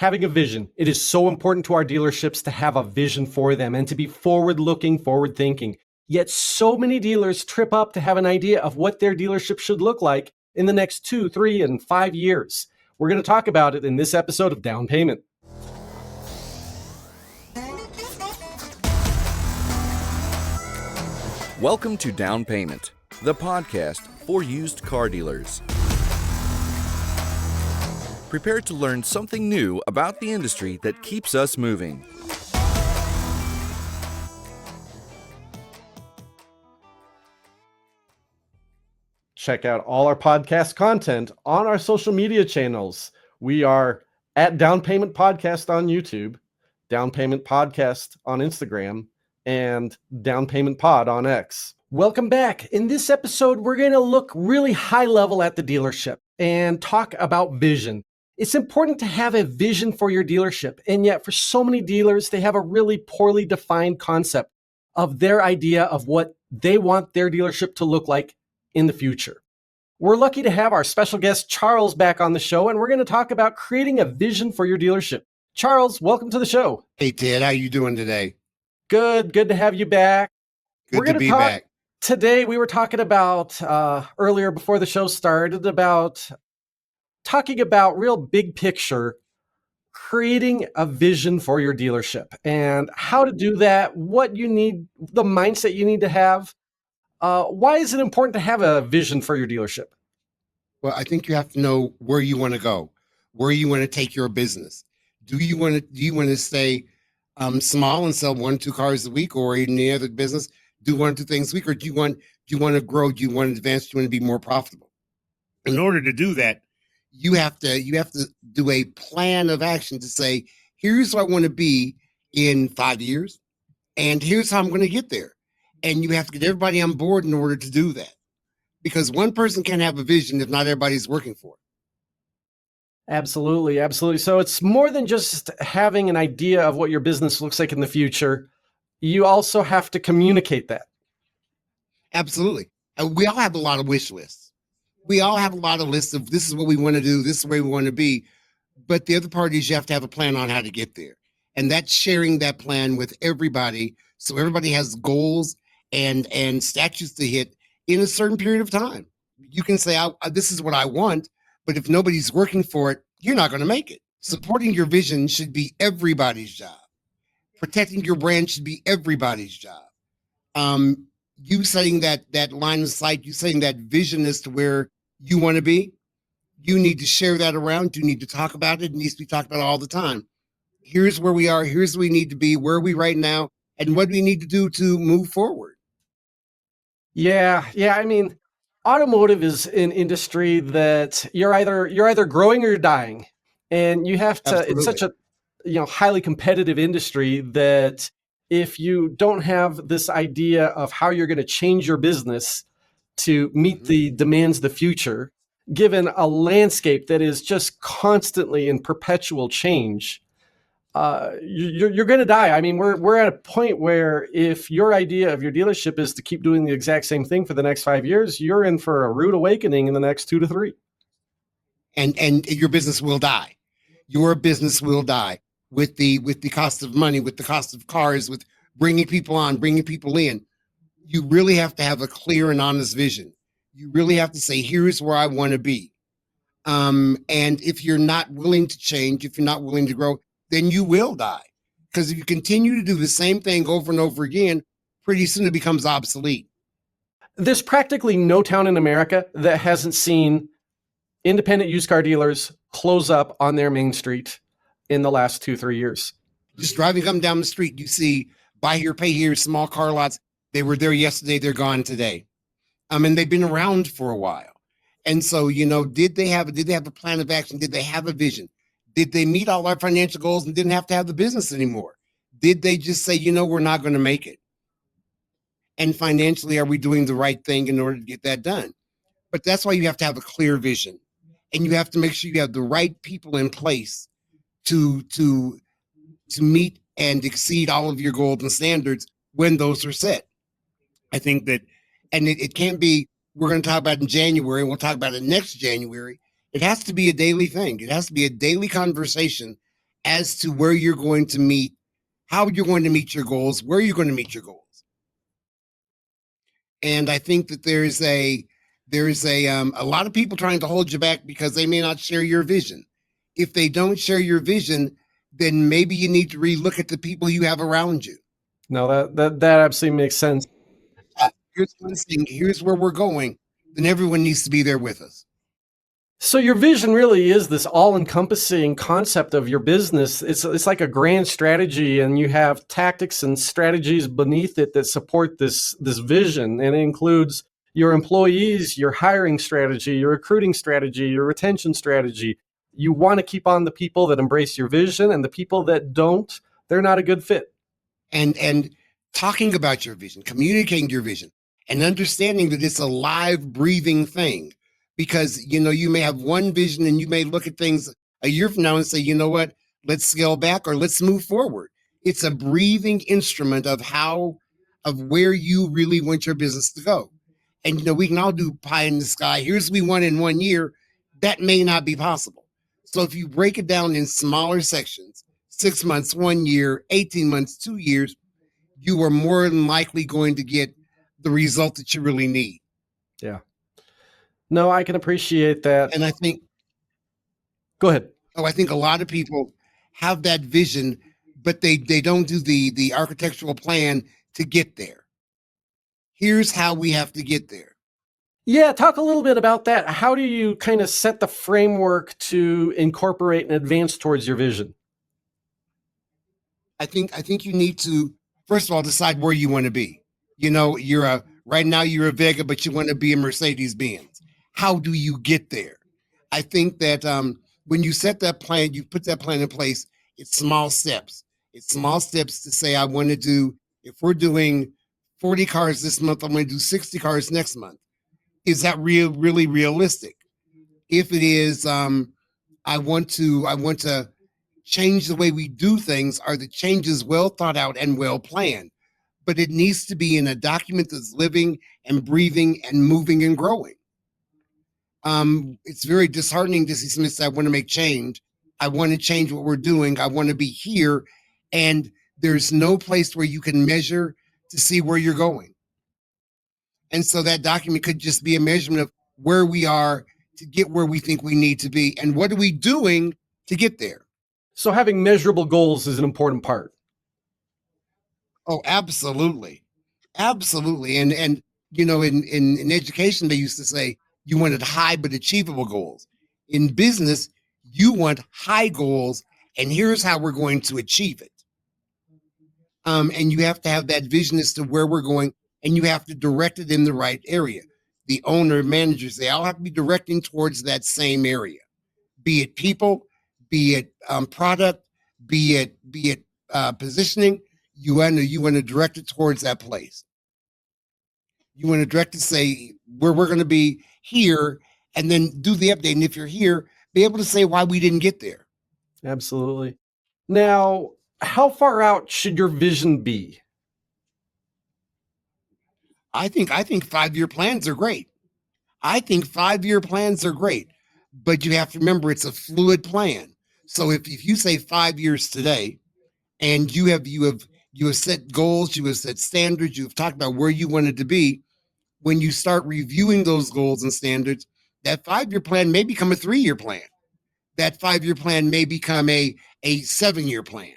Having a vision. It is so important to our dealerships to have a vision for them and to be forward-looking, forward-thinking. Yet so many dealers trip up to have an idea of what their dealership should look like in the next 2, 3, and 5 years. We're going to talk about it in this episode of Down Payment. Welcome to Down Payment, the podcast for used car dealers. Prepare to learn something new about the industry that keeps us moving. Check out all our podcast content on our social media channels. We are at Down Payment Podcast on YouTube, Down Payment Podcast on Instagram, and Down Payment Pod on X. Welcome back. In this episode, we're going to look really high level at the dealership and talk about vision. It's important to have a vision for your dealership, and yet for so many dealers, they have a really poorly defined concept of their idea of what they want their dealership to look like in the future. We're lucky to have our special guest Charles back on the show, and we're going to talk about creating a vision for your dealership. Charles, welcome to the show. Hey, Ted, how you doing today? Good to have you back. Good to be back. Today, we were talking about, earlier before the show started, about talking about real big picture, creating a vision for your dealership and how to do that, what you need, the mindset you need to have. Why is it important to have a vision for your dealership? Well, I think you have to know where you want to go, where you want to take your business. Do you want to stay small and sell 1-2 cars a week, or in any other business, do 1-2 things a week, or do you want to grow? Do you want to advance? Do you want to be more profitable? In order to do that, you have to do a plan of action to say, here's what I want to be in 5 years, and here's how I'm going to get there. And you have to get everybody on board in order to do that, because one person can't have a vision if not everybody's working for it. Absolutely. So it's more than just having an idea of what your business looks like in the future. You also have to communicate that. Absolutely. We all have a lot of wish lists. We all have a lot of lists of this is what we want to do, this is where we want to be. But the other part is you have to have a plan on how to get there. And that's sharing that plan with everybody, so everybody has goals and statutes to hit in a certain period of time. You can say, this is what I want, but if nobody's working for it, you're not going to make it. Supporting your vision should be everybody's job. Protecting your brand should be everybody's job. You setting that line of sight, you setting that vision as to where you want to be, you need to share that around. You need to talk about it. It needs to be talked about all the time. Here's where we are. Here's where we need to be. Where are we right now? And what do we need to do to move forward? Yeah. I mean, automotive is an industry that you're either growing or you're dying, and you have to. Absolutely. It's such a highly competitive industry that if you don't have this idea of how you're going to change your business to meet the demands of the future, given a landscape that is just constantly in perpetual change, you're going to die. I mean, we're at a point where if your idea of your dealership is to keep doing the exact same thing for the next 5 years, you're in for a rude awakening in the next 2 to 3. And your business will die. Your business will die with the cost of money, with the cost of cars, with bringing people on, bringing people in. You really have to have a clear and honest vision. You really have to say, here's where I want to be. And if you're not willing to change, if you're not willing to grow, then you will die. Because if you continue to do the same thing over and over again, pretty soon it becomes obsolete. There's practically no town in America that hasn't seen independent used car dealers close up on their main street in the last 2-3 years. Just driving up and down the street, you see buy here, pay here, small car lots. They were there yesterday, they're gone today. And they've been around for a while. And so, did they have a plan of action? Did they have a vision? Did they meet all our financial goals and didn't have to have the business anymore? Did they just say, we're not going to make it? And financially, are we doing the right thing in order to get that done? But that's why you have to have a clear vision. And you have to make sure you have the right people in place to meet and exceed all of your goals and standards when those are set. I think that, and it can't be, we're going to talk about it in January and we'll talk about it next January. It has to be a daily thing. It has to be a daily conversation as to where you're going to meet, how you're going to meet your goals, where you're going to meet your goals. And I think that there's a lot of people trying to hold you back because they may not share your vision. If they don't share your vision, then maybe you need to relook at the people you have around you. No, that absolutely makes sense. Here's one thing, here's where we're going, then everyone needs to be there with us. So your vision really is this all-encompassing concept of your business. It's like a grand strategy, and you have tactics and strategies beneath it that support this vision. And it includes your employees, your hiring strategy, your recruiting strategy, your retention strategy. You want to keep on the people that embrace your vision, and the people that don't, they're not a good fit. And talking about your vision, communicating your vision, and understanding that it's a live, breathing thing. Because you may have one vision and you may look at things a year from now and say, you know what, let's scale back or let's move forward. It's a breathing instrument of where you really want your business to go. And we can all do pie in the sky. Here's we want in 1 year. That may not be possible. So if you break it down in smaller sections, 6 months, 1 year, 18 months, 2 years, you are more than likely going to get the result that you really need. Yeah. No, I can appreciate that. And I think, go ahead. I think a lot of people have that vision, but they don't do the architectural plan to get there. Here's how we have to get there. Yeah, talk a little bit about that. How do you kind of set the framework to incorporate and advance towards your vision? I think you need to, first of all, decide where you want to be. Right now you're a Vega, but you want to be a Mercedes-Benz. How do you get there? I think that when you set that plan, you put that plan in place, it's small steps. It's small steps to say, I want to do, if we're doing 40 cars this month, I'm going to do 60 cars next month. Is that really realistic? If it is, I want to change the way we do things. Are the changes well thought out and well planned? But it needs to be in a document that's living and breathing and moving and growing. It's very disheartening to see somebody say, I want to make change. I want to change what we're doing. I want to be here. And there's no place where you can measure to see where you're going. And so that document could just be a measurement of where we are to get where we think we need to be. And what are we doing to get there? So having measurable goals is an important part. Oh, absolutely. Absolutely. And in education, they used to say you wanted high but achievable goals. In business, you want high goals, and here's how we're going to achieve it. And you have to have that vision as to where we're going, and you have to direct it in the right area. The owner, managers, they all have to be directing towards that same area, be it people, be it product, be it positioning. You want to direct it towards that place. You want to direct it, say where we're going to be here, and then do the update. And if you're here, be able to say why we didn't get there. Absolutely. Now, how far out should your vision be? I think 5-year plans are great. But you have to remember it's a fluid plan. So if you say 5 years today, and you have set goals, you have set standards, you have talked about where you wanted to be, when you start reviewing those goals and standards, that 5-year plan may become a 3-year plan. That 5-year plan may become a 7-year plan.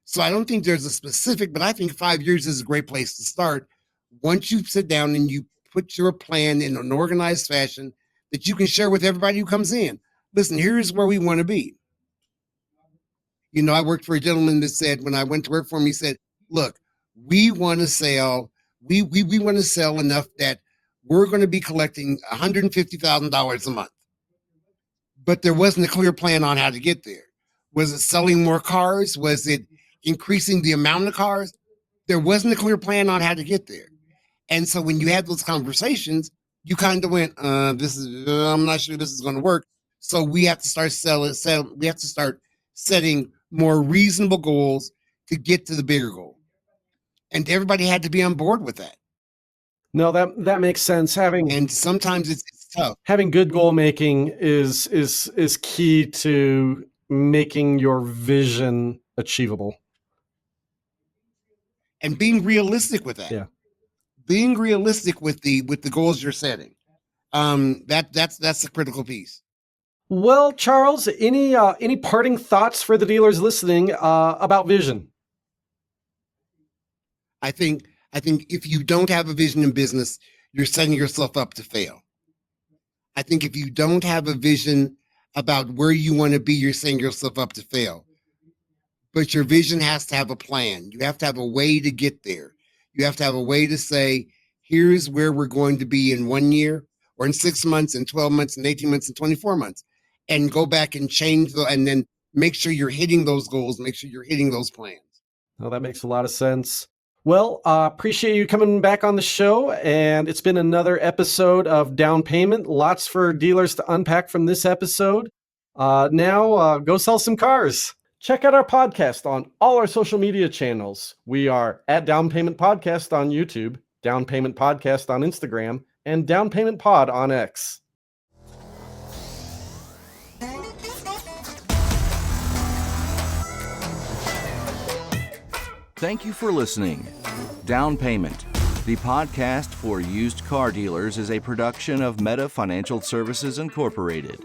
So I don't think there's a specific, but I think 5 years is a great place to start. Once you sit down and you put your plan in an organized fashion that you can share with everybody who comes in. Listen, here's where we want to be. I worked for a gentleman that said, when I went to work for him, he said, look, we want to sell, we want to sell enough that we're going to be collecting $150,000 a month. But there wasn't a clear plan on how to get there. Was it selling more cars? Was it increasing the amount of cars? There wasn't a clear plan on how to get there. And so when you had those conversations, you kind of went, I'm not sure this is going to work. So we have to start we have to start setting more reasonable goals to get to the bigger goal. And everybody had to be on board with that. No, that makes sense. And sometimes it's tough. Having good goal making is key to making your vision achievable. And being realistic with that. Yeah. Being realistic with the goals you're setting. That's the critical piece. Well, Charles, any parting thoughts for the dealers listening about vision? I think if you don't have a vision in business, you're setting yourself up to fail. I think if you don't have a vision about where you want to be, you're setting yourself up to fail. But your vision has to have a plan. You have to have a way to get there. You have to have a way to say, here's where we're going to be in 1 year, or in 6 months, and 12 months, and 18 months, and 24 months, and go back and change and then make sure you're hitting those goals, make sure you're hitting those plans. Well, that makes a lot of sense. Well, appreciate you coming back on the show, and it's been another episode of Down Payment. Lots for dealers to unpack from this episode. Now, go sell some cars. Check out our podcast on all our social media channels. We are at Down Payment Podcast on YouTube, Down Payment Podcast on Instagram, and Down Payment Pod on X. Thank you for listening. Down Payment, the podcast for used car dealers, is a production of Meta Financial Services Incorporated.